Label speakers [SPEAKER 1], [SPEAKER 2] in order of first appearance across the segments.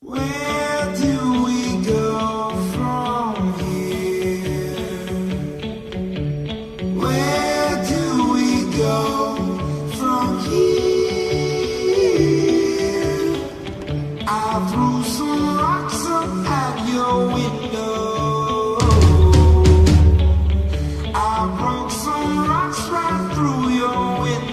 [SPEAKER 1] Where do we go from here? Where do we go from here? I threw some rocks up at your window. I broke some rocks right through your window.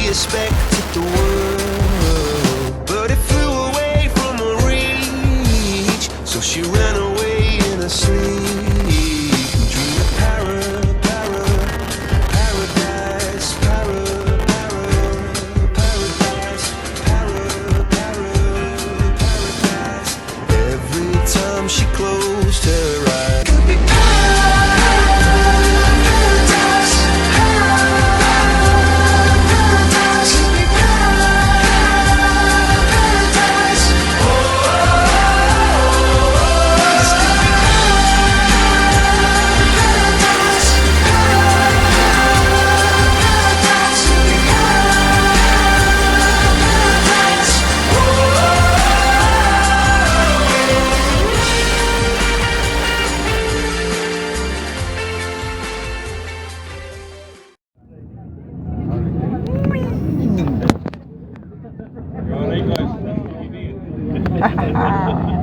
[SPEAKER 2] Expected the world, but it flew away from her reach. So she ran away in her sleep, dreamed of paradise, paradise. Every time she closed her eyes, could be
[SPEAKER 3] Hahaha.